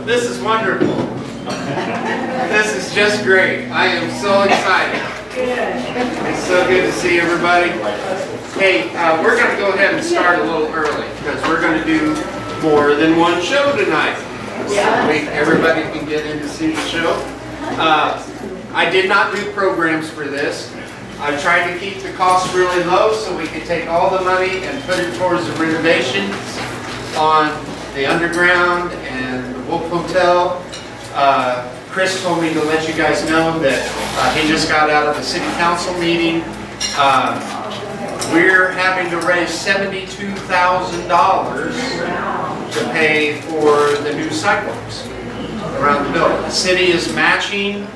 This is wonderful. This is just great. I am so excited. It's so good to see everybody. Hey, we're going to go ahead and start a little early because we're going to do more than one show tonight. So everybody can get in to see the show. I did not do programs for this. I tried to keep the costs really low so we could take all the money and put it towards the renovations on the Underground and the Wolf Hotel. Chris told me to let you guys know that he just got out of a city council meeting. We're having to raise $72,000 to pay for the new sidewalks around the building. The city is matching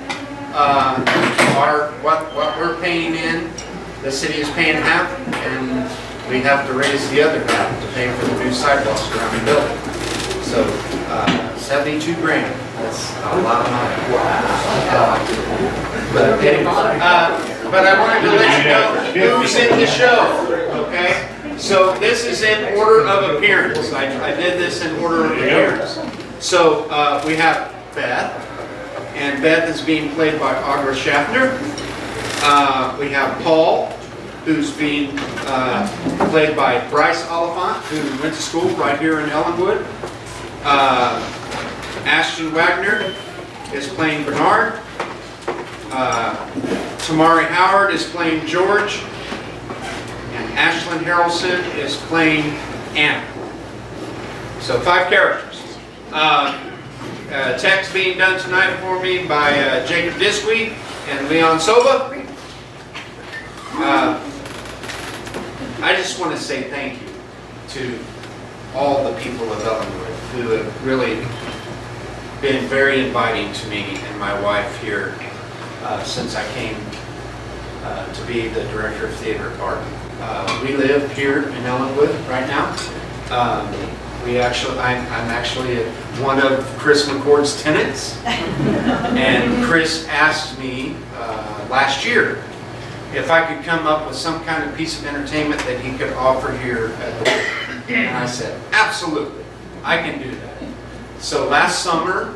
what we're paying in. The city is paying half, and we have to raise the other half to pay for the new sidewalks around the building. So 72 grand. That's a lot of money. But anyway, but I wanted to let you know who's in the show. Okay. So this is in order of appearance. I did this in order of appearance. So we have Beth, and Beth is being played by Augur Schaffner. We have Paul, who's being played by Bryce Oliphant, who went to school right here in Ellinwood. Ashton Wagner is playing Bernard. Tamari Howard is playing George. And Ashlyn Harrelson is playing Anna. So 5 characters. Text being done tonight for me by Jacob Disque and Leon Sova. I just want to say thank you to all the people of Ellinwood who have really been very inviting to me and my wife here since I came to be the director of theater at Barton. We live here in Ellinwood right now. I'm actually one of Chris McCord's tenants, and Chris asked me last year if I could come up with some kind of piece of entertainment that he could offer here at the Wolf. And I said, absolutely, I can do that. So last summer,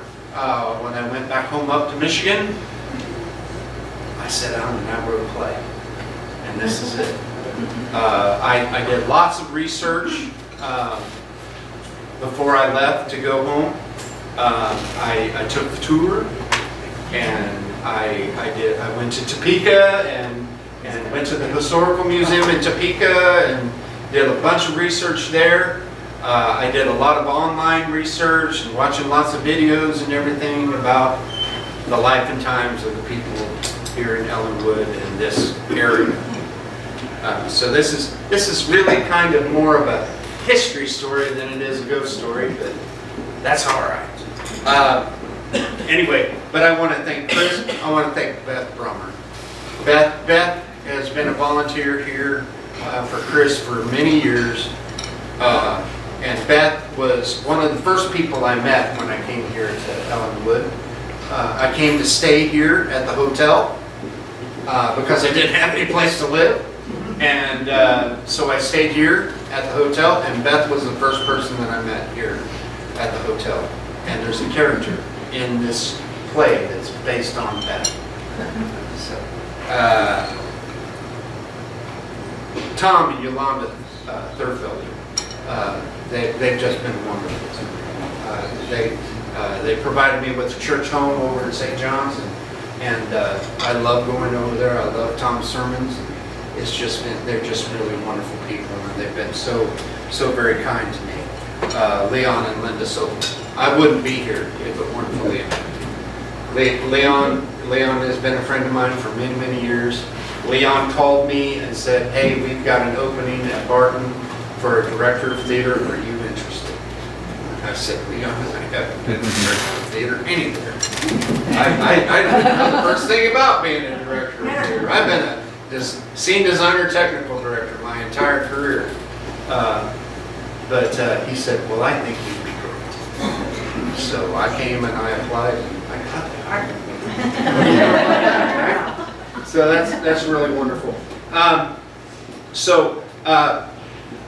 when I went back home up to Michigan, I sat down and I wrote a play, and this is it. I did lots of research before I left to go home. I took the tour, and I went to Topeka and went to the Historical Museum in Topeka and did a bunch of research there. I did a lot of online research and watching lots of videos and everything about the life and times of the people here in Ellinwood and this area. So this is really kind of more of a history story than it is a ghost story, but that's all right. Anyway, but I want to thank Chris. I want to thank Beth Brummer. Beth has been a volunteer here for Chris for many years. And Beth was one of the first people I met when I came here to Ellinwood. I came to stay here at the hotel because I didn't have any place to live. And so I stayed here at the hotel, and Beth was the first person that I met here at the hotel. And there's a character in this play that's based on Beth. So, Tom and Yolanda Thurfelder. They've just been wonderful to me. They provided me with a church home over in St. John's, and I love going over there. I love Tom's sermons. They're just really wonderful people, and they've been so very kind to me. Leon and Linda Sobel. I wouldn't be here if it weren't for Leon. Leon has been a friend of mine for many, many years. Leon called me and said, "Hey, we've got an opening at Barton for a director of theater. Are you interested?" I said, "Leon, I haven't been a director of theater anywhere. I don't know the first thing about being a director of theater. I've been a scene designer, technical director my entire career." But he said, "Well, I think you'd be great." So I came and I applied, and I got hired. So that's really wonderful.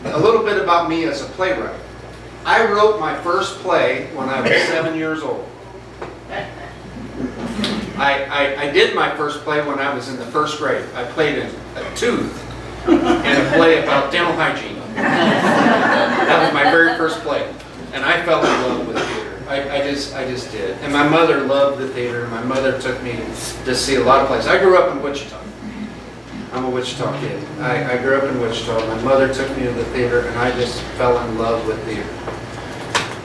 A little bit about me as a playwright. I wrote my first play when I was 7 years old. I did my first play when I was in the first grade. I played a tooth in a play about dental hygiene. That was my very first play. And I fell in love with theater. I just did. And my mother loved the theater. My mother took me to see a lot of plays. I grew up in Wichita. I'm a Wichita kid. I grew up in Wichita. My mother took me to the theater, and I just fell in love with theater.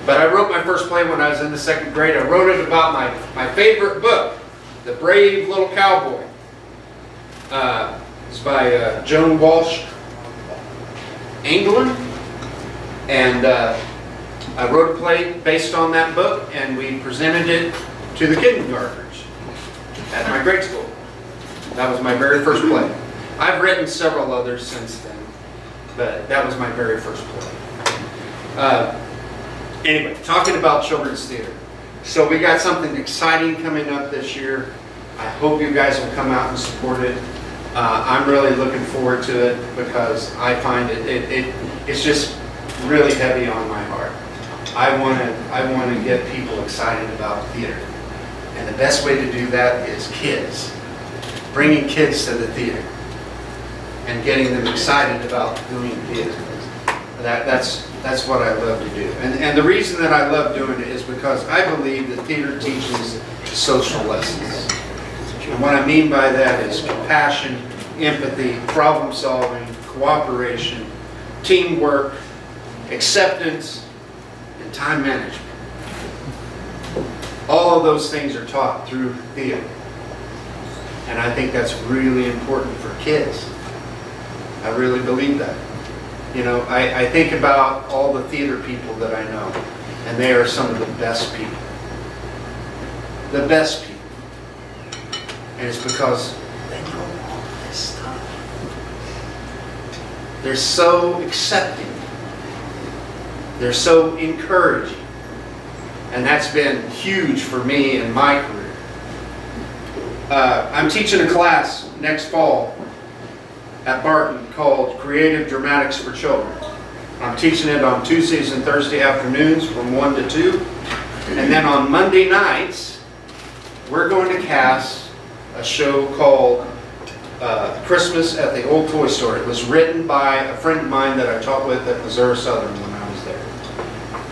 But I wrote my first play when I was in the second grade. I wrote it about my favorite book, The Brave Little Cowboy. It's by Joan Walsh England. And I wrote a play based on that book, and we presented it to the kindergartners at my grade school. That was my very first play. I've written several others since then, but that was my very first play. Anyway, talking about children's theater. So we got something exciting coming up this year. I hope you guys will come out and support it. I'm really looking forward to it because I find it's just really heavy on my heart. I want to get people excited about theater. And the best way to do that is kids. Bringing kids to the theater and getting them excited about doing theater. That's what I love to do. And the reason that I love doing it is because I believe that theater teaches social lessons. And what I mean by that is compassion, empathy, problem solving, cooperation, teamwork, acceptance, and time management. All of those things are taught through theater. And I think that's really important for kids. I really believe that. You know, I think about all the theater people that I know, and they are some of the best people. The best people. And it's because they know all this stuff. They're so accepting. They're so encouraging. And that's been huge for me in my career. I'm teaching a class next fall at Barton called Creative Dramatics for Children. I'm teaching it on Tuesdays and Thursday afternoons from 1 to 2. And then on Monday nights, we're going to cast a show called Christmas at the Old Toy Store. It was written by a friend of mine that I taught with at Missouri Southern when I was there.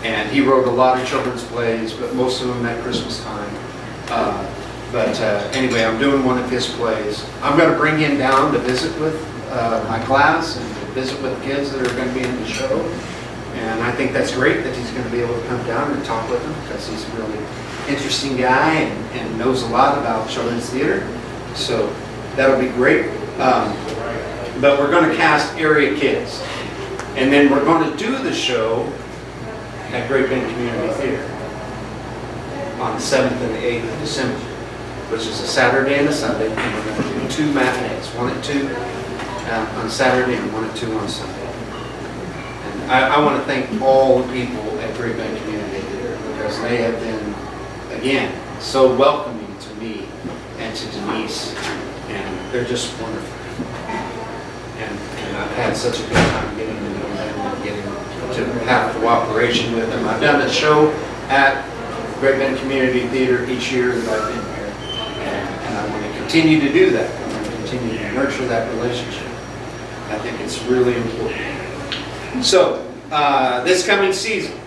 And he wrote a lot of children's plays, but most of them at Christmas time. Anyway, I'm doing one of his plays. I'm going to bring him down to visit with my class and to visit with the kids that are going to be in the show. And I think that's great that he's going to be able to come down and talk with them because he's a really interesting guy and knows a lot about children's theater. So that'll be great. But we're going to cast area kids. And then we're going to do the show at Great Bend Community Theater on the 7th and the 8th of December, which is a Saturday and a Sunday, and we're going to do 2 matinees, 1 at 2 on Saturday and 1 at 2 on Sunday. And I want to thank all the people at Great Bend Community Theater because they have been, again, so welcoming to me and to Denise, and they're just wonderful. And I've had such a good time getting to know them and getting to have cooperation with them. I've done a show at Great Bend Community Theater each year that I've been here, and I want to continue to do that. I want to continue to nurture that relationship. I think it's really important. So, this coming season,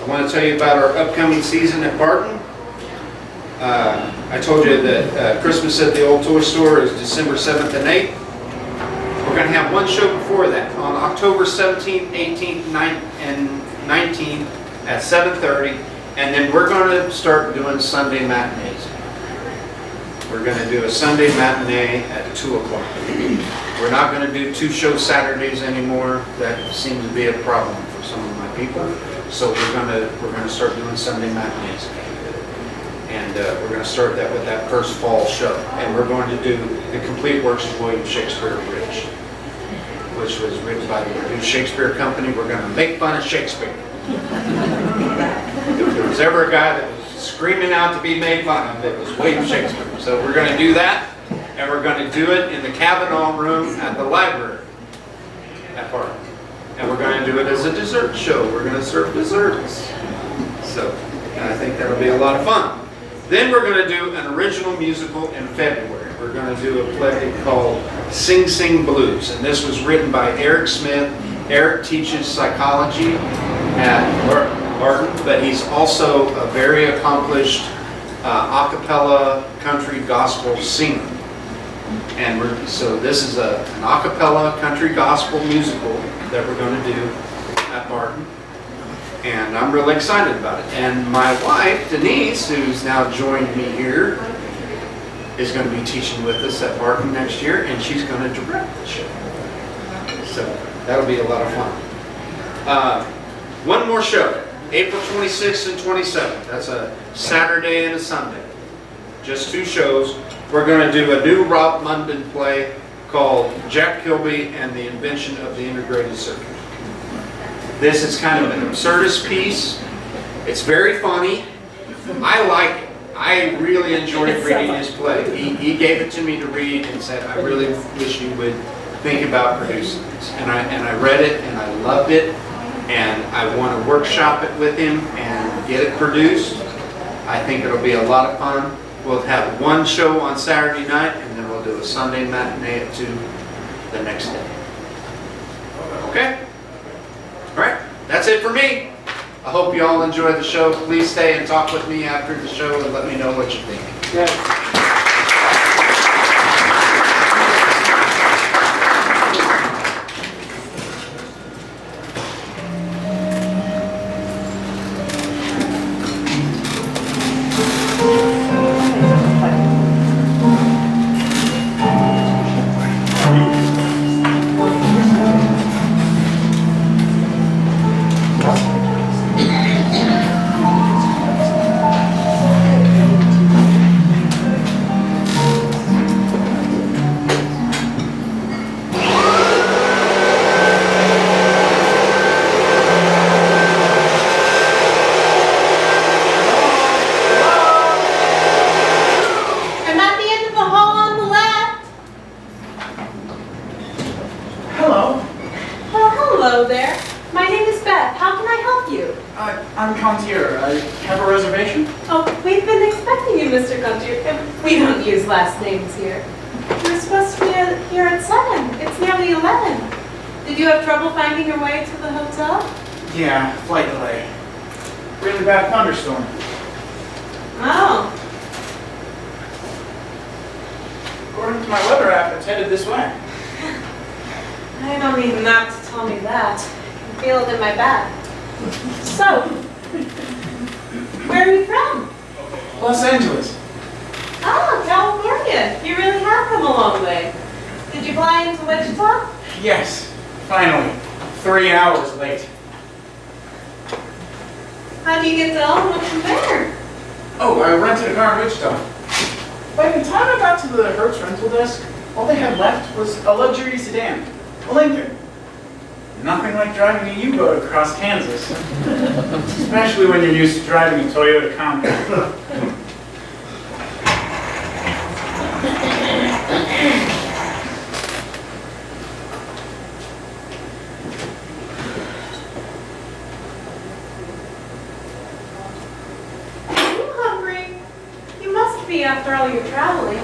I want to tell you about our upcoming season at Barton. I told you that Christmas at the Old Toy Store is December 7th and 8th. We're going to have one show before that on October 17th, 18th, 19th at 7:30, and then we're going to start doing Sunday matinees. We're going to do a Sunday matinee at 2 o'clock. We're not going to do 2 show Saturdays anymore. That seems to be a problem for some of my people. So we're going to start doing Sunday matinees. And we're going to start that with that first fall show. And we're going to do the complete works of William Shakespeare Abridged, which was written by the New Shakespeare Company. We're going to make fun of Shakespeare. If there was ever a guy that was screaming out to be made fun of, it was William Shakespeare. So we're going to do that, and we're going to do it in the Kavanaugh room at the library at Barton. And we're going to do it as a dessert show. We're going to serve desserts. So I think that'll be a lot of fun. Then we're going to do an original musical in February. We're going to do a play called Sing Sing Blues. And this was written by Eric Smith. Eric teaches psychology at Barton, but he's also a very accomplished a cappella country gospel singer. And so this is an a cappella country gospel musical that we're going to do at Barton. And I'm really excited about it. And my wife, Denise, who's now joined me here, is going to be teaching with us at Barton next year, and she's going to direct the show. So that'll be a lot of fun. One more show, April 26th and 27th. That's a Saturday and a Sunday. Just 2 shows. We're going to do a new Rob Munden play called Jack Kilby and the Invention of the Integrated Circuit. This is kind of an absurdist piece. It's very funny. I like it. I really enjoyed reading his play. He gave it to me to read and said, I really wish you would think about producing this. And I read it and I loved it. And I want to workshop it with him and get it produced. I think it'll be a lot of fun. We'll have 1 show on Saturday night, and then we'll do a Sunday matinee at 2 the next day. Okay? All right, that's it for me. I hope you all enjoy the show. Please stay and talk with me after the show and let me know what you think. Yeah. Yeah, flight delay. Really bad thunderstorm. Oh. According to my weather app, it's headed this way. I don't need an app to tell me that. I can feel it in my back. So, where are you from? Los Angeles. Oh, California. You really have come a long way. Did you fly into Wichita? Yes, finally. 3 hours late. How do you get to Ellinwood from there? Oh, I rented a car in Wichita. By the time I got to the Hertz rental desk, all they had left was a luxury sedan, a Lincoln. Nothing like driving a U-boat across Kansas. Especially when you're used to driving a Toyota Compact. After all your traveling.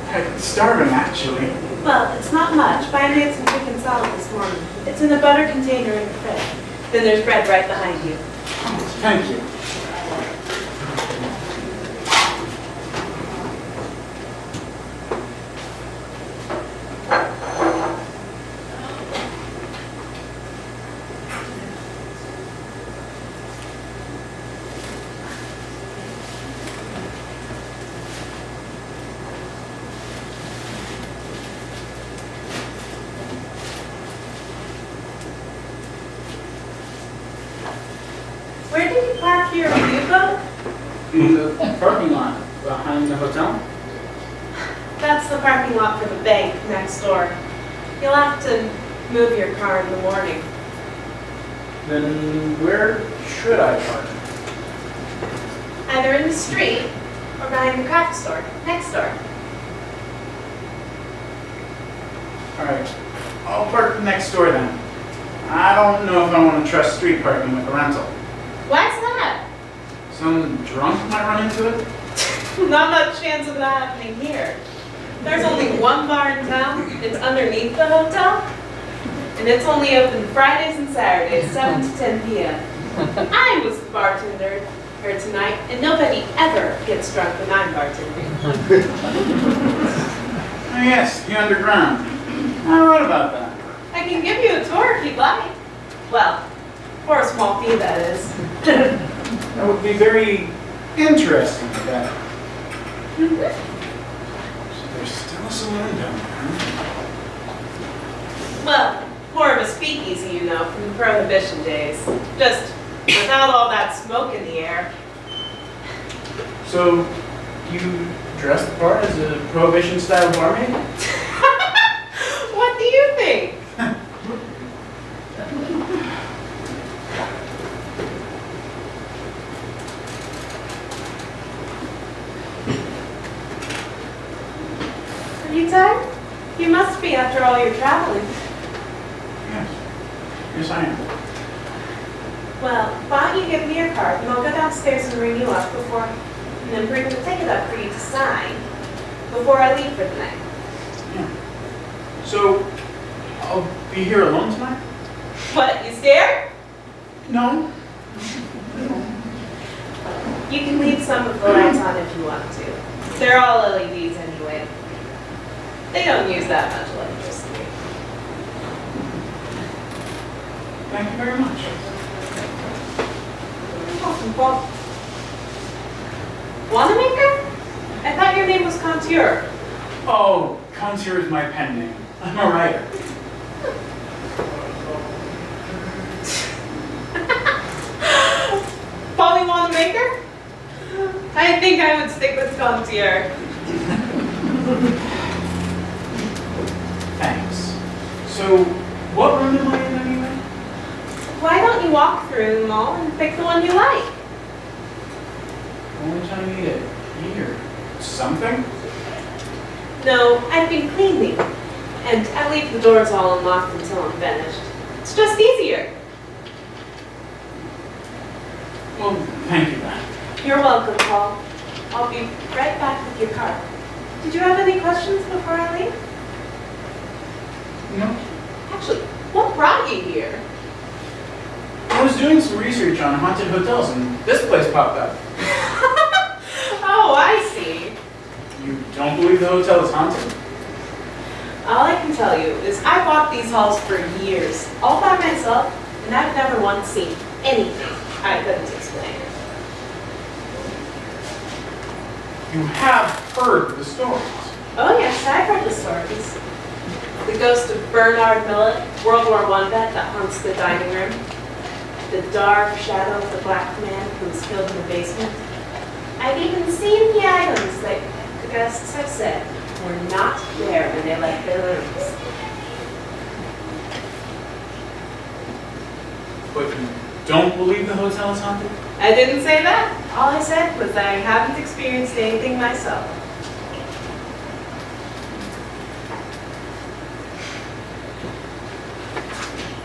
I'm starving, actually. Well, it's not much, but I made some chicken salad this morning. It's in a butter container in the fridge. Then there's bread right behind you. Oh, thank you. Where did you park your U-boat? In the parking lot behind the hotel. That's the parking lot for the bank next door. You'll have to move your car in the morning. Then where should I park? Either in the street or behind the craft store next door. Alright, I'll park next door then. I don't know if I want to trust street parking with a rental. Why's that? Some drunk might run into it. Not much chance of that happening here. There's only one bar in town. It's underneath the hotel. And it's only open Fridays and Saturdays, 7 to 10 p.m. I was the bartender here tonight, and nobody ever gets drunk when I'm bartending. Oh yes, the underground. I wrote about that. I can give you a tour if you'd like. Well, for a small fee, that is. That would be very interesting, I bet. So there's still a saloon down there. Well, more of a speakeasy, you know, from the Prohibition days. Just without all that smoke in the air. So, you dress the part as a Prohibition-style barmaid? What do you think? Are you tired? You must be after all your traveling. Yes. Yes, I am. Well, why don't you give me your card and I'll go downstairs and ring you up before, and then bring the ticket up for you to sign before I leave for the night. Yeah. So, I'll be here alone tonight? What, you scared? No. You can leave some of the lights on if you want to. They're all LEDs anyway. They don't use that much electricity. Thank you very much. Welcome, Paul. Wanamaker? I thought your name was Contour. Oh, Contour is my pen name. I'm a writer. Polly Wanamaker? I think I would stick with Contour. Thanks. So, what room am I in anyway? Why don't you walk through them all and pick the one you like? Only time you get here. Something? No, I've been cleaning. And I leave the doors all unlocked until I'm finished. It's just easier. Well, thank you then. You're welcome, Paul. I'll be right back with your card. Did you have any questions before I leave? No. Actually, what brought you here? I was doing some research on haunted hotels and this place popped up. Oh, I see. You don't believe the hotel is haunted? All I can tell you is I bought these halls for years, all by myself, and I've never once seen anything I couldn't explain. You have heard the stories. Oh yes, I've heard the stories. The ghost of Bernard Millet, World War I vet that haunts the dining room. The dark shadow of the black man who was killed in the basement. I've even seen the items that the ghosts have said were not there when they left their rooms. But you don't believe the hotel is haunted? I didn't say that. All I said was that I haven't experienced anything myself.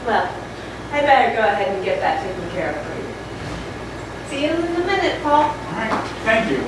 Well, I better go ahead and get that taken care of for you. See you in a minute, Paul. All right, thank you.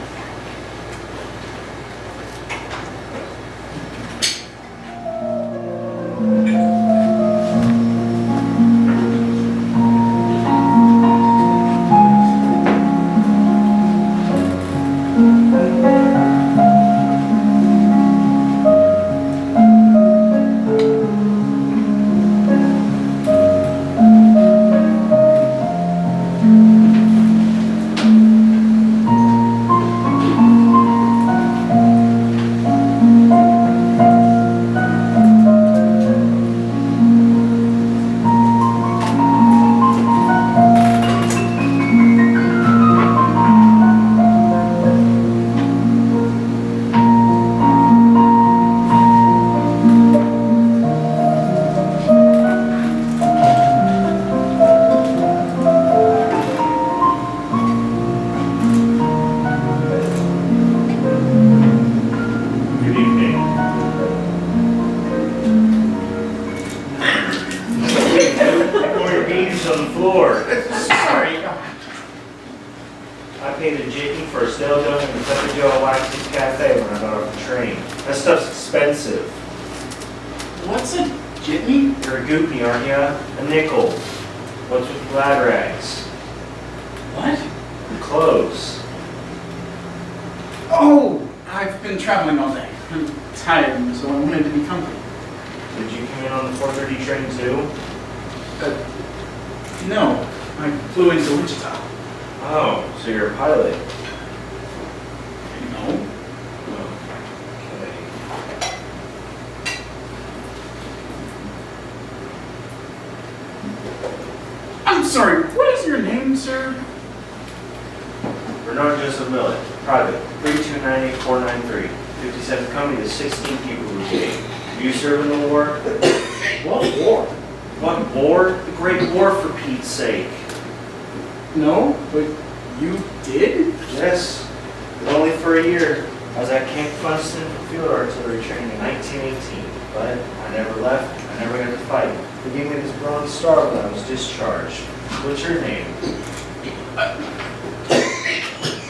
paid a jitney for a stale junk in the Pepper Joe Wax's Cafe when I got off the train. That stuff's expensive. What's a jitney? You're a goopy, aren't ya? A nickel. What's with glad rags? What? Your clothes. Oh, I've been traveling all day. I'm tired, so I wanted to be comfy. Did you come in on the 4:30 train too? No, I flew into Wichita. Oh, so you're a pilot. No. Okay. I'm sorry, what is your name, sir? Bernard Joseph Millet, private, 3298493. 57th Company, the 16 people who came. You serve in the war? What war? What war? The Great War, for Pete's sake. No, but you did? Yes, but only for a year. I was at Camp Funston for field artillery training in 1918, but I never left. I never got to fight. They gave me this Bronze Star when I was discharged. What's your name?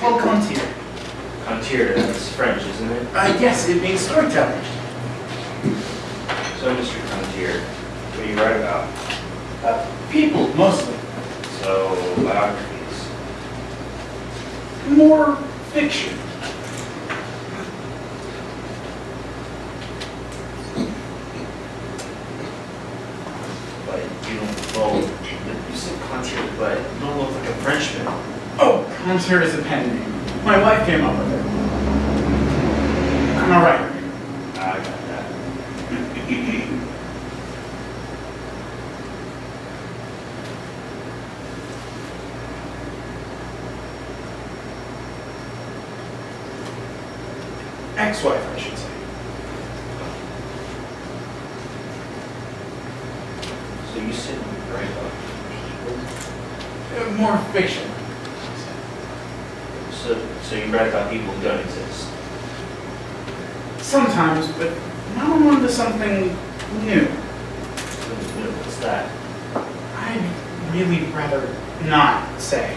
Oh, Contier. Contier, that's French, isn't it? Yes, it means storyteller. So, Mr. Contier, what do you write about? People, mostly. So, biographies. More fiction. But you don't, well, you said Contier, but you don't look like a Frenchman. Oh, Contier is a pen name. My wife came up with it. I'm a writer. I got that. Ex-wife, I should say. So you said you write about people? More fiction. So you write about people who don't exist? Sometimes, but now I'm onto something new. What's that? I'd really rather not say.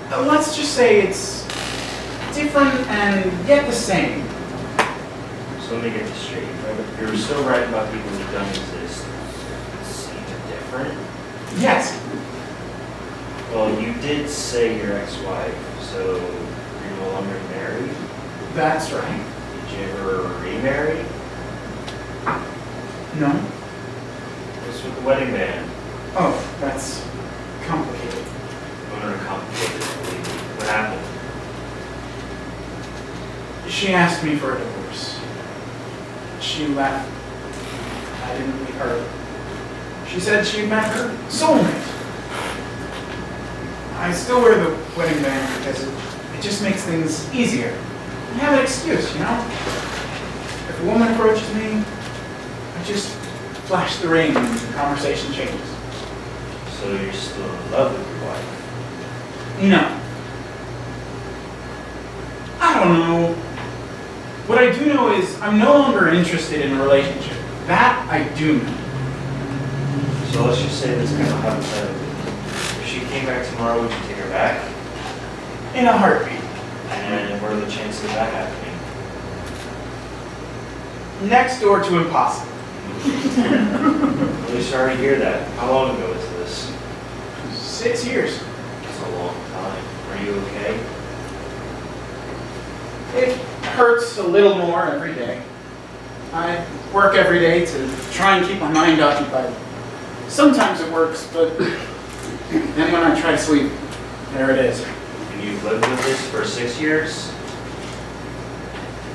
Let's just say it's different and yet the same. So let me get this straight. You're still writing about people who don't exist. Same and different? Yes. Well, you did say your ex-wife, so you're no longer married? That's right. Did you ever remarry? No. What's with the wedding band? Oh, that's complicated. Complicated, believe me. What happened? She asked me for a divorce. She left. I didn't leave her. She said she met her soulmate. I still wear the wedding band because it just makes things easier. I have an excuse, you know? If a woman approaches me, I just flash the ring and the conversation changes. So you're still in love with your wife? No. I don't know. What I do know is I'm no longer interested in a relationship. That I do know. So let's just say this kind of hypothetical. If she came back tomorrow, would you take her back? In a heartbeat. And what are the chances of that happening? Next door to impossible. Really sorry to hear that. How long ago was this? 6 years. That's a long time. Are you okay? It hurts a little more every day. I work every day to try and keep my mind occupied. Sometimes it works, but then when I try to sleep, there it is. And you've lived with this for 6 years?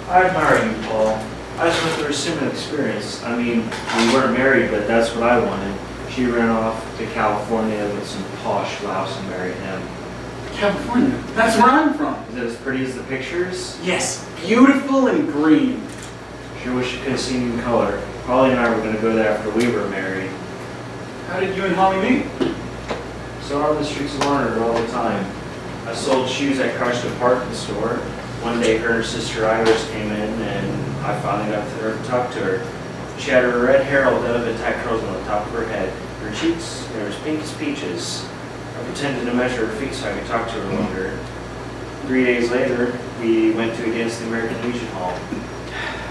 I admire you, Paul. I just went through a similar experience. I mean, we weren't married, but that's what I wanted. She ran off to California with some posh louse and married him. California, that's where I'm from. Is it as pretty as the pictures? Yes, beautiful and green. Sure wish you could have seen you in color. Holly and I were going to go there after we were married. How did you and Holly meet? So on the streets of Larned all the time. I sold shoes at Crush department store. One day her and her sister Iris came in and I finally got to talk to her. She had her red hair all done up in tight curls on the top of her head. Her cheeks, they were as pink as peaches. I I pretended to measure her feet so I could talk to her longer. 3 days later, we went to against the American Legion Hall.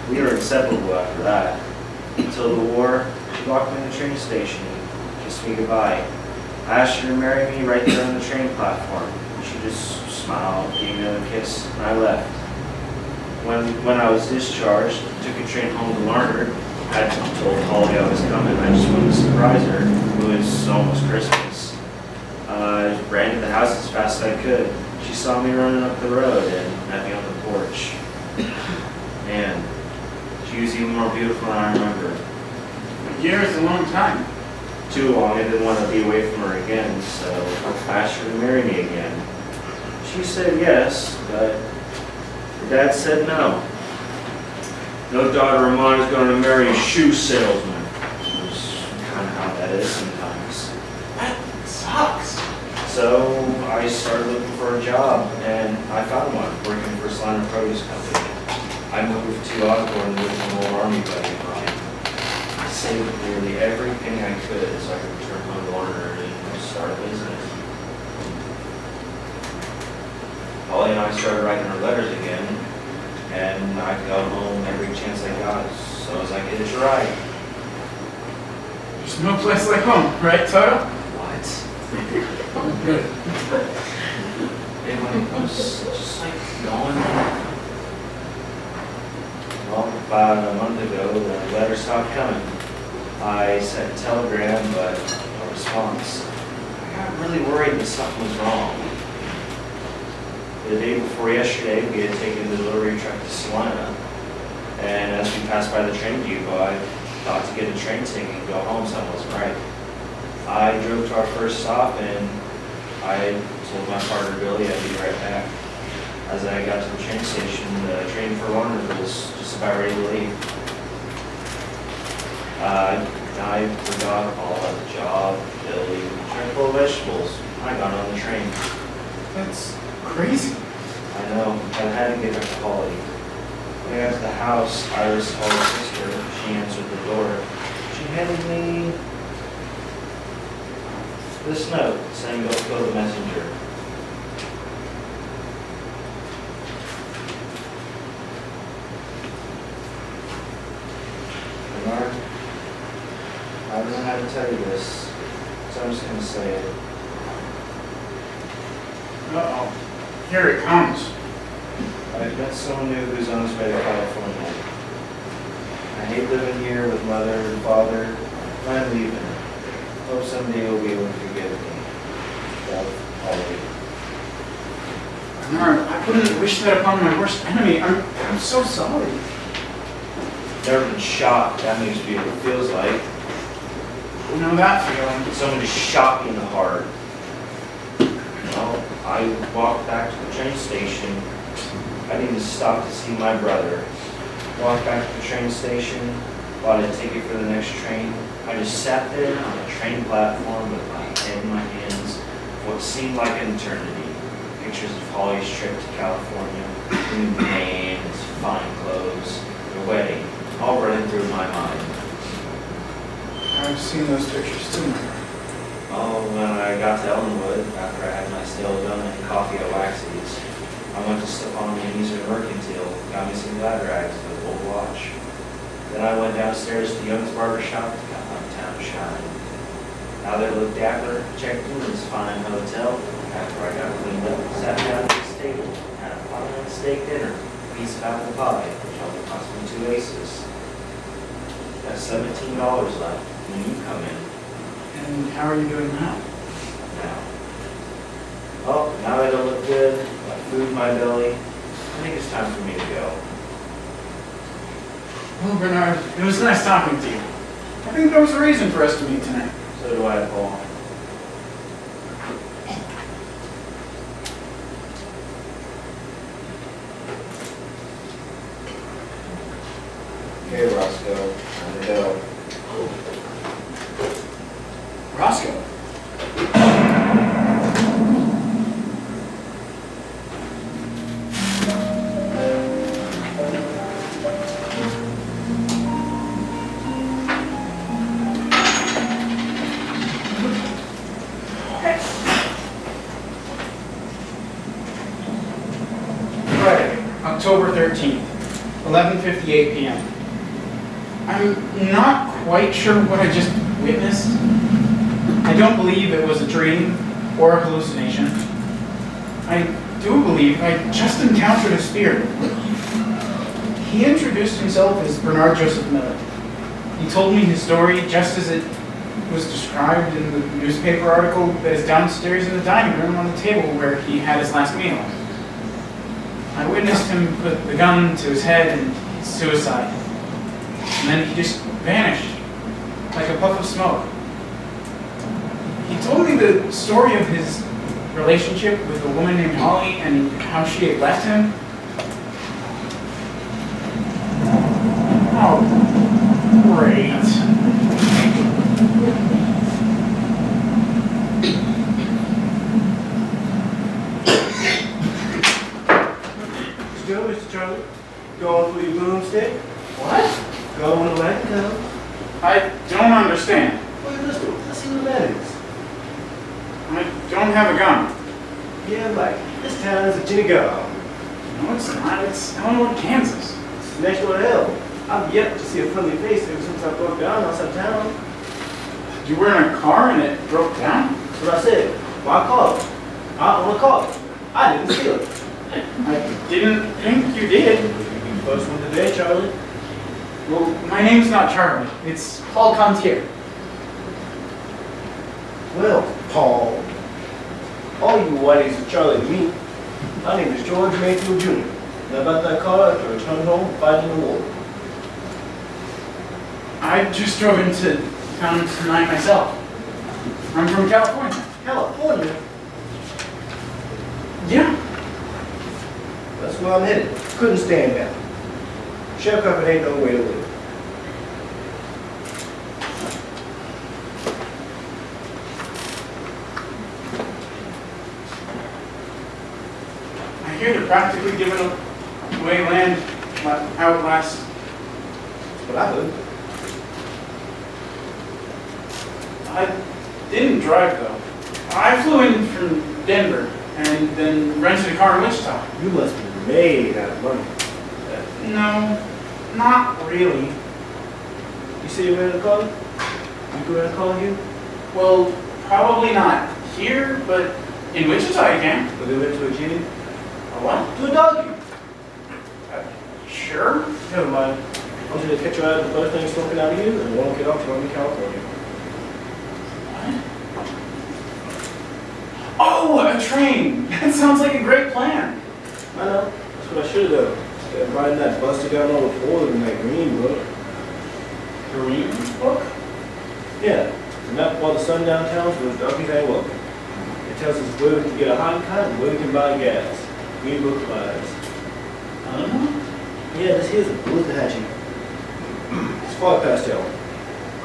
We were inseparable after that. Until the war, she walked me to the train station and kissed me goodbye. I asked her to marry me right there on the train platform. She just smiled, gave me another kiss, and I left. When I was discharged, took a train home to Larned. I told Holly I was coming. I just wanted to surprise her. It was almost Christmas. I ran to the house as fast as I could. She saw me running up the road and met me on the porch. Man, she was even more beautiful than I remember. A year is a long time. Too long, I didn't want to be away from her again, so I asked her to marry me again. She said yes, but her dad said no. No daughter of mine is going to marry a shoe salesman. Which is kind of how that is sometimes. That sucks. So I started looking for a job, and I found one, working for a Sliner Produce Company. I moved to Osborne with an old army buddy of mine. I saved nearly every penny I could so I could return home to Larned and start a business. Holly and I started writing her letters again, and I got home every chance I got so as I could hitch a ride. There's no place like home, right, Toto? What? Good. It was just like going. Well, about a month ago, the letter stopped coming. I sent a telegram, but no response. I got really worried that something was wrong. The day before yesterday, we had taken the delivery truck to Salina, and as we passed by the train depot, I thought to get a train ticket and go home, something wasn't right. I drove to our first stop, and I told my partner Billy I'd be right back. As I got to the train station, the train for Larned was just about ready to leave. I forgot all about the job, Billy, train full of vegetables. I got on the train. That's crazy. I know, I had to get back to Holly. When I got to the house, Iris called her sister. She answered the door. She handed me this note saying go to the messenger. Bernard, I don't know how to tell you this, so I'm just going to say it. Uh-oh. Here it comes. I've met someone new who's on his way to California. I hate living here with mother and father, but I'm leaving. Hope someday you'll be able to forgive me. Love, Holly. Bernard, I wouldn't wish that upon my worst enemy. I'm so sorry. Never been shot, that makes me what it feels like. You know that feeling. Someone just shot me in the heart. Well, I walked back to the train station. I didn't even stop to see my brother. Walked back to the train station, bought a ticket for the next train. I just sat there on a train platform with my head in my hands for what seemed like an eternity. Pictures of Holly's trip to California, the new man, his fine clothes, their wedding, all running through my mind. I've seen those pictures too. Oh, when I got to Ellinwood, after I had my stale donut and coffee at Waxy's, I went to step on the Easer Mercantile, got me some glad rags and a gold watch. Then I went downstairs to Young's Barber Shop and got my town shine. Now that it looked dapper, checked in this fine hotel. After I got cleaned up, sat down at this table, had a fine steak dinner, a piece of apple pie, which only cost me 2 aces. Got $17 left when you come in. And how are you doing now? Now. Oh, now that I look good, got food in my belly, I think it's time for me to go. Well, Bernard, it was nice talking to you. I think there was a reason for us to meet tonight. So do I, Paul. Okay, Roscoe, time to go. Roscoe. October 13th, 11:58 p.m. I'm not quite sure what I just witnessed. I don't believe it was a dream or a hallucination. I do believe I just encountered a spirit. He introduced himself as Bernard Joseph Miller. He told me his story just as it was described in the newspaper article that is downstairs in the dining room on the table where he had his last meal. I witnessed him put the gun to his head and hit suicide. And then he just vanished, like a puff of smoke. He told me the story of his relationship with a woman named Holly and how she had left him. Oh, great. Still, Mr. Charlie? Going for your broomstick? What? Going like that? I don't understand. Well, let's see what that is. I don't have a gun. Yeah, like, this town is a Jenny Go. No, it's not. It's Ellinwood, Kansas. It's next door to hell. I've yet to see a friendly face ever since I broke down outside town. You were in a car and it broke down? That's what I said. Why call it? I own a car. I didn't steal it. I didn't think you did. You first one today, Charlie. Well, my name's not Charlie. It's Paul Contier. Well, Paul, all you whiteys are Charlie to me. My name is George Mayfield Jr. And I got that car after I returned home fighting the war. I just drove into town tonight myself. I'm from California. California? Yeah. That's where I'm headed. Couldn't stand down. Sheriff Cufford ain't no way to live. I hear they're practically giving away land out west. That's what I heard. I didn't drive though. I flew in from Denver and then rented a car in Wichita. You must be made out of money. No, not really. You say you rented a car? You can rent a car here? Well, probably not here, but in Wichita you can. But they went to a genie? A what? To a doggy. Sure. Never mind. I want you to catch your eye on the first thing smoking out of you, and won't get off till I'm in California. Oh, a train! That sounds like a great plan. I know. That's what I should have done. Instead of riding that busted down on the floor in that green book. Green book? Yeah. The map of all the sundown towns where the donkeys ain't welcome. It tells us where we can get a hot cut and where we can buy gas. Green book applies. Yeah, this here's a Bullhatchee. It's far past hell.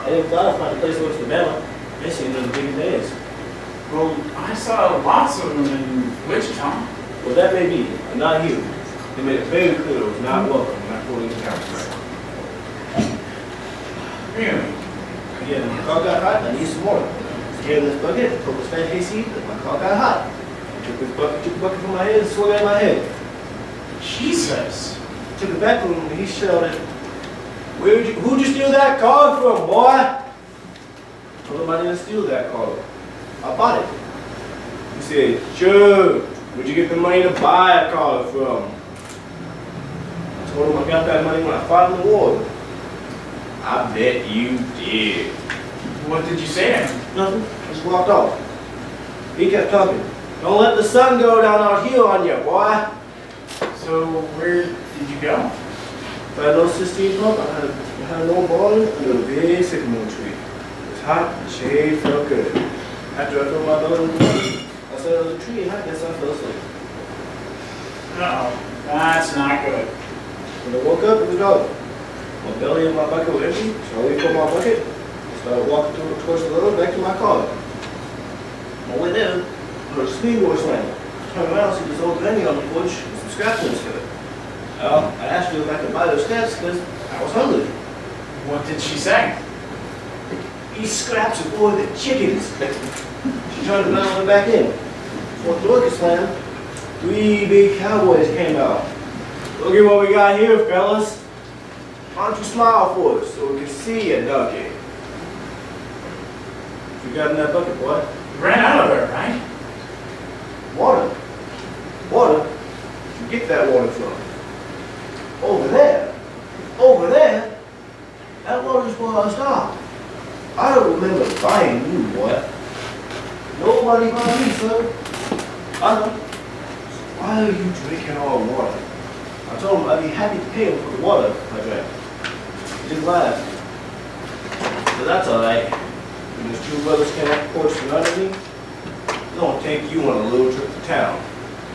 I didn't thought I'd find a place that looks Alabama. They seem to the big days. Well, I saw lots of them in Wichita. Well, that may be, but not here. They made it very clear it was not welcome when I pulled into town. Really? Yeah, my car got hot and I need some more. Scared this bucket, pulled this fan hayseed, but my car got hot. I took the bucket from my head and swung it at my head. Jesus. Took it back to him and he shouted, who'd you steal that car from, boy? I told him I didn't steal that car. I bought it. He said, sure. Where'd you get the money to buy a car from? I told him I got that money when I fought in the war. I bet you did. What did you say to him? Nothing. Just walked off. He kept talking. Don't let the sun go down out here on you, boy. So, where did you go? If I had no Sistine pump, I had an old barn under a big sycamore tree. It was hot, and the shade felt good. After I threw my belly in the water, I sat under the tree and I guess I fell asleep. Uh-oh, that's not good. When I woke up, it was dark. My belly and my bucket were empty, so I lifted up my bucket and started walking towards the road back to my car. On my way there, I heard a speed door slam. I turned around and see this old granny on the porch with some scraps in his foot. Well, I asked her if I could buy those scraps because I was hungry. What did she say? These scraps are for the chickens. She turned around and went back in. Before the door could slam, 3 big cowboys came out. Look at what we got here, fellas. Why don't you smile for us so we can see you, ducky? What you got in that bucket, boy? You ran out of there, right? Water. Water? Where'd you get that water from? Over there. Over there? That water's where I stopped. I don't remember buying you, boy. Nobody but me, sir. I know. Why are you drinking our water? I told him I'd be happy to pay him for the water I drank. He didn't laugh. So that's all right. When those two brothers came up the porch for under me, they're gonna take you on a little trip to town.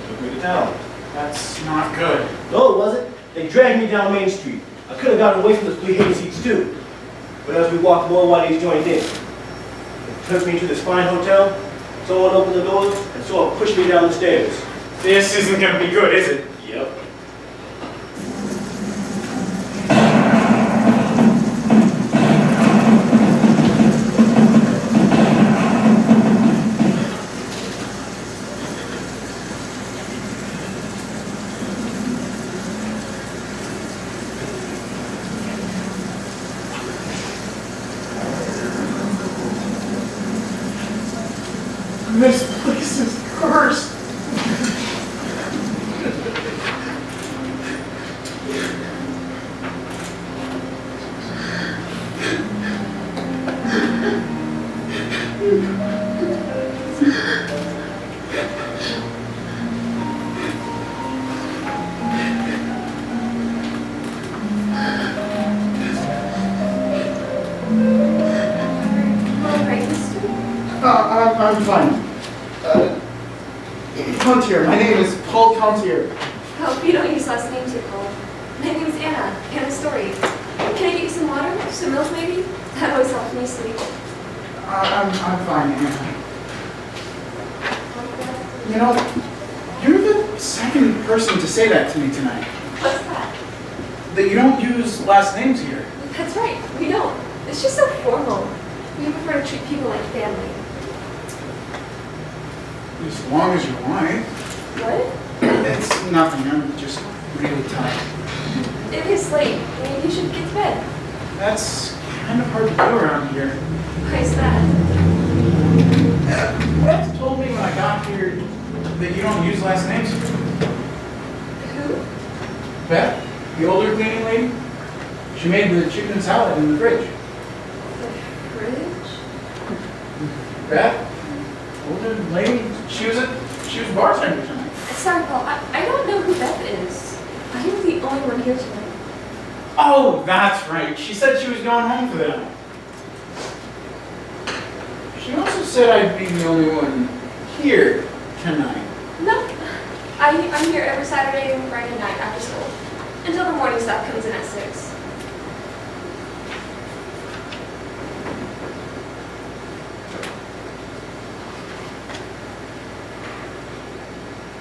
They took me to town. That's not good. No, it wasn't. They dragged me down Main Street. I could have gotten away from those three hay seats too. But as we walked more, Whitey's joined in. They took me to this fine hotel. Someone opened the doors and saw him push me down the stairs. This isn't gonna be good, is it? Yep. This place is cursed. I'm fine. Contier. My name is Paul Contier. Hope you don't use last names here, Cole. My name's Anna. Anna Story. Can I get you some water? Some milk, maybe? That always helps me sleep. I'm fine, Anna. You know, you're the second person to say that to me tonight. What's that? That you don't use last names here. That's right. We don't. It's just so formal. We prefer to treat people like family. As long as you're white. What? It's nothing. I'm just really tired. It is late. Maybe you should get to bed. That's kind of hard to do around here. Why is that? Beth told me when I got here that you don't use last names here. Who? Beth, the older cleaning lady, she made the chicken salad in the fridge. The fridge? Beth, older lady, she was bartender tonight. Sorry, Paul. I don't know who Beth is. I am the only one here tonight. Oh, that's right. She said she was going home for the night. She also said I'd be the only one here tonight. No. I'm here every Saturday and Friday night after school. Until the morning stuff comes in at 6.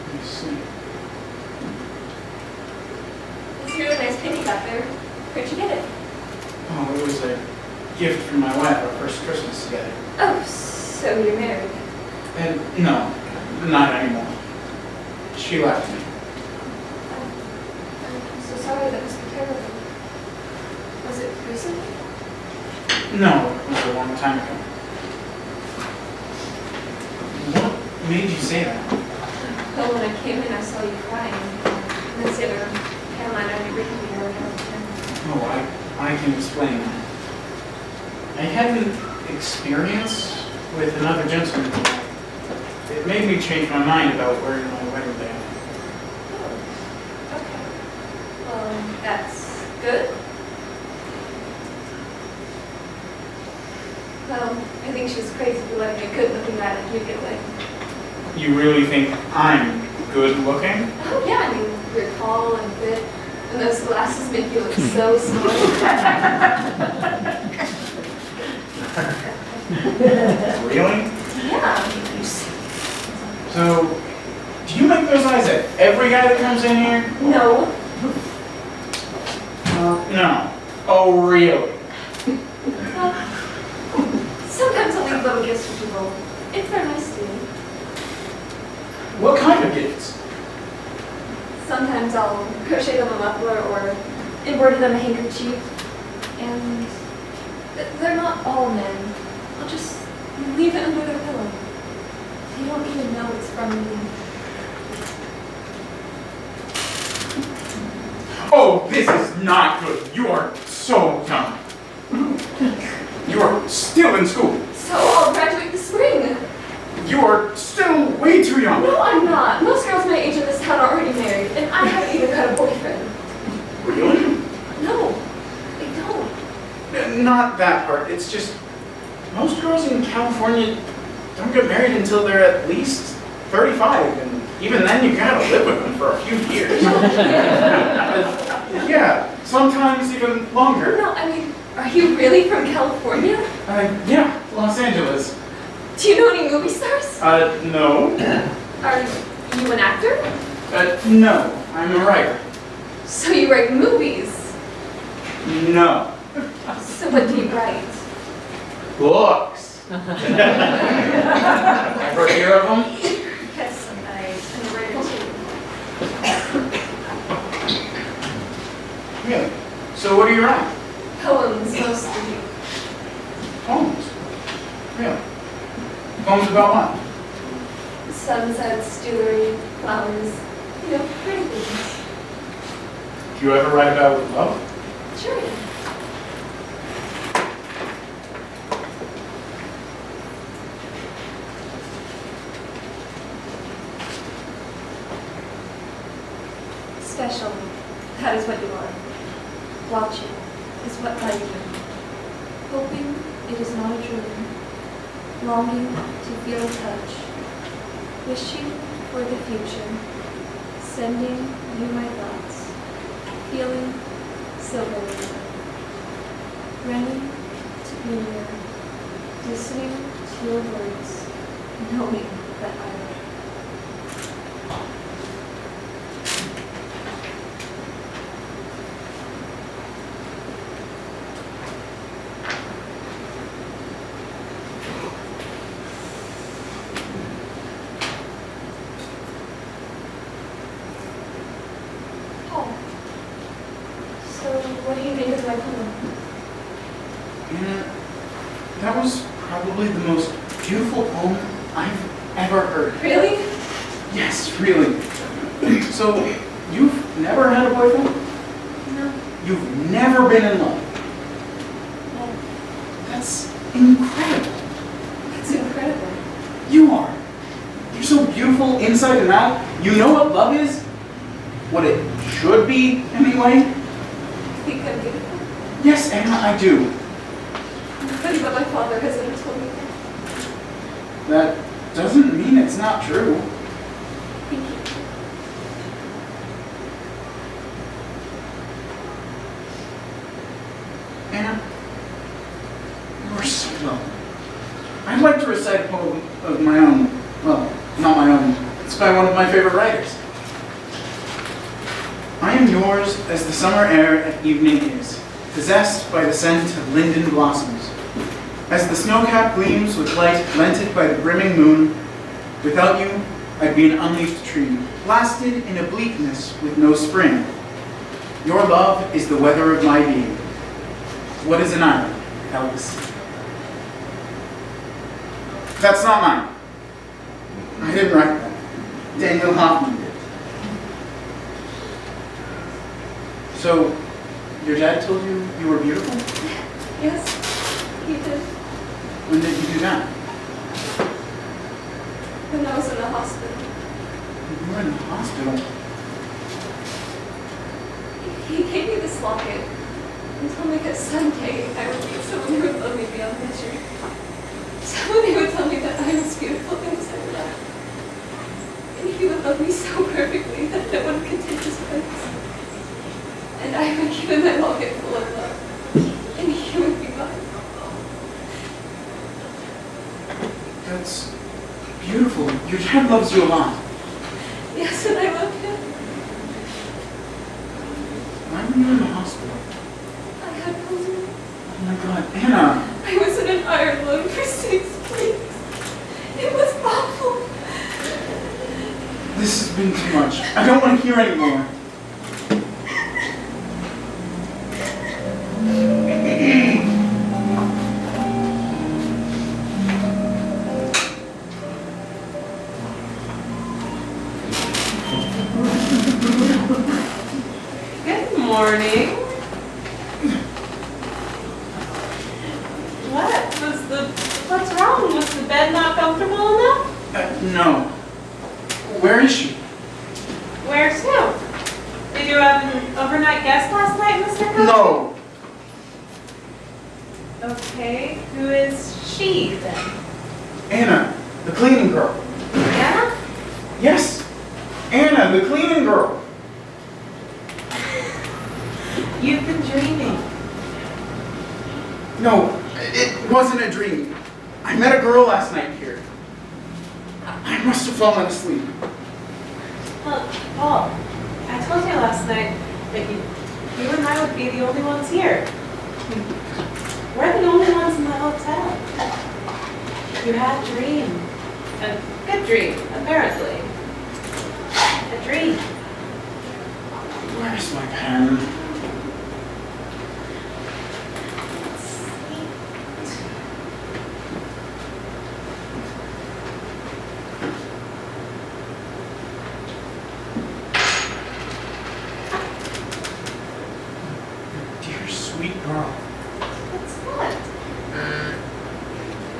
Let me see. It's a really nice picnic out there. Where'd you get it? Oh, it was a gift from my wife, our first Christmas together. Oh, so you're married. And no, not anymore. She left me. I'm so sorry, that must be terrible. Was it recently? No, it was a long time ago. What made you say that? Well, when I came in, I saw you crying. And then the other Caroline already written me or whatever. Oh, I can explain that. I had an experience with another gentleman tonight. It made me change my mind about wearing my wedding band. Oh, okay. Well, that's good. Well, I think she's crazy for letting a good-looking guy like you get away. You really think I'm good looking? Oh, yeah, I mean, you're tall and fit, and those glasses make you look so smart. Really? Yeah, you see. So, do you make those eyes at every guy that comes in here? No. No. Oh, really? Well, sometimes I'll leave little gifts for people, if they're nice to me. What kind of gifts? Sometimes I'll crochet them a muffler or embroider them a handkerchief. And they're not all men. I'll just leave it under their pillow. They don't even know it's from me. Oh, this is not good. You are so young. You are still in school. So I'll graduate this spring. You are still way too young. No, I'm not. Most girls my age in this town are already married, and I haven't even got a boyfriend. Really? No, I don't. Not that part. It's just most girls in California don't get married until they're at least 35, and even then you gotta live with them for a few years. Yeah, sometimes even longer. No, I mean, are you really from California? Yeah, Los Angeles. Do you know any movie stars? No. Are you an actor? No, I'm a writer. So you write movies. No. So what do you write? Books. Ever hear of them? Yes, I'm a writer too. Really? So what do you write? Poems mostly. Poems. Really? Poems about what? Sunsets, jewelry, flowers, you know, pretty things. Do you ever write about love? Sure. Special, that is what you are. Watching is what I do. Hoping it is not a dream. Longing to feel a touch. Wishing for the future. Sending you my thoughts. Feeling so very good. Running to be near. Listening to your words. Knowing that I love you. What do you think is my poem? That was probably the most beautiful poem I've ever heard. Really? Yes, really. So, you've never had a boyfriend? No. You've never been in love? No. That's incredible. That's incredible. You are. You're so beautiful inside and out. You know what love is? What it should be, anyway. Think I'm beautiful? Yes, Anna, I do. Nothing but my father has ever told me that. That doesn't mean it's not true. Thank you. Anna, you're so lovely. I'd like to recite a poem of my own. Well, not my own. It's by one of my favorite writers. I am yours as the summer air at evening is, possessed by the scent of linden blossoms. As the snow-cap gleams with light lented by the brimming moon, without you, I'd be an unleafed tree, blasted in a bleakness with no spring. Your love is the weather of my being. What is an island, Alex? That's not mine. I didn't write that. Daniel Hoffman did. So, your dad told you you were beautiful? Yes, he did. When did he do that? When I was in the hospital. You were in the hospital. He gave me this locket and told me that someday I would meet someone who would love me beyond measure. Someone who would tell me that I was beautiful inside and out. And he would love me so perfectly that no one could take his place. And I would give him my locket full of love. And he would be mine. That's beautiful. Your dad loves you a lot. Yes, and I love him. Why were you in the hospital? I had polio. Oh my God, Anna. I was in an iron lung for 6 weeks. It was awful. This has been too much. I don't want to hear anymore. Good morning. What's wrong? Was the bed not comfortable enough? No. Where is she? Where's who? Did you have an overnight guest last night, Mr. Coach? No. Okay, who is she then? Anna, the cleaning girl. Anna? Yes. Anna, the cleaning girl. You've been dreaming. No, it wasn't a dream. I met a girl last night here. I must have fallen asleep. Well, Paul, I told you last night that you and I would be the only ones here. We're the only ones in the hotel. You had a dream. A good dream, apparently. A dream. Where's my pen? Dear sweet girl. What's that?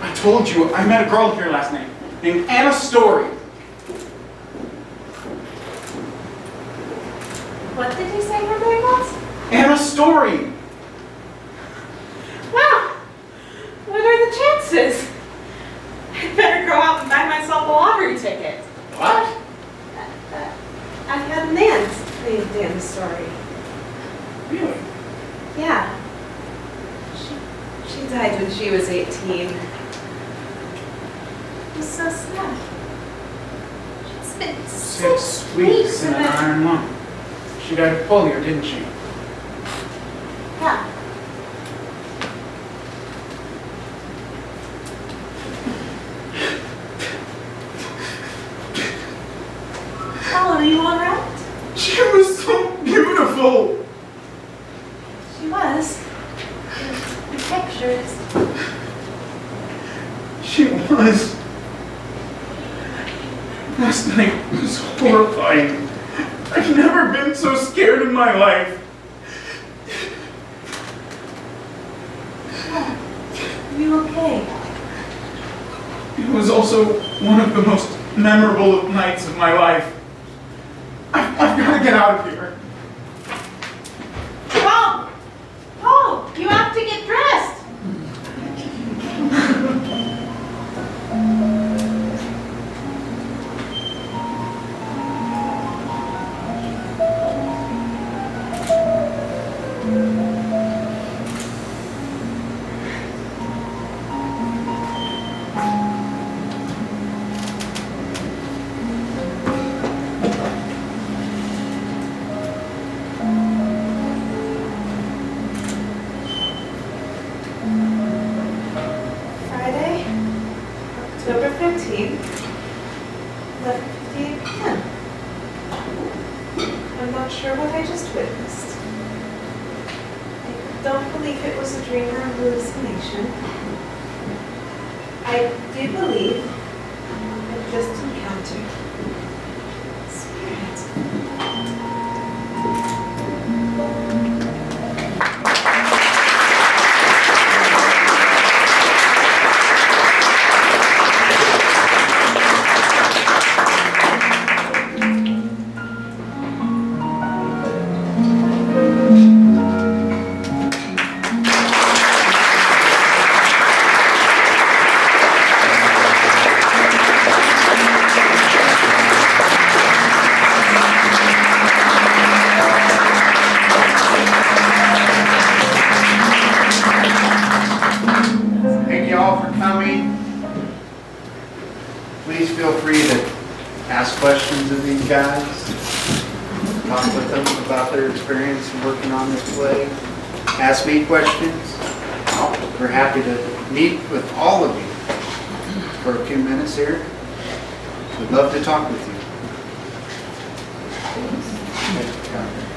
I told you, I met a girl here last night named Anna Story. What did you say her name was? Anna Story. Wow! What are the chances? I'd better go out and buy myself a lottery ticket. What? I had an aunt named Anna Story. Really? Yeah. She died when she was 18. It was so sad. She's been 6 weeks in an iron lung. She died of polio, didn't she? Yeah. Oh, are you all right? She was so beautiful. She was. The pictures. She was. Last night was horrifying. I've never been so scared in my life. Are you okay? It was also one of the most memorable nights of my life. I've got to get out of here. Paul! Paul, you have to get dressed! Friday, October 15th, 11:58 p.m. I'm not sure what I just witnessed. I don't believe it was a dream or a hallucination. I do believe I just encountered spirit. Thank you all for coming. Please feel free to ask questions of these guys. Talk with them about their experience in working on this play. Ask me questions. We're happy to meet with all of you for a few minutes here. We'd love to talk with you. chapter.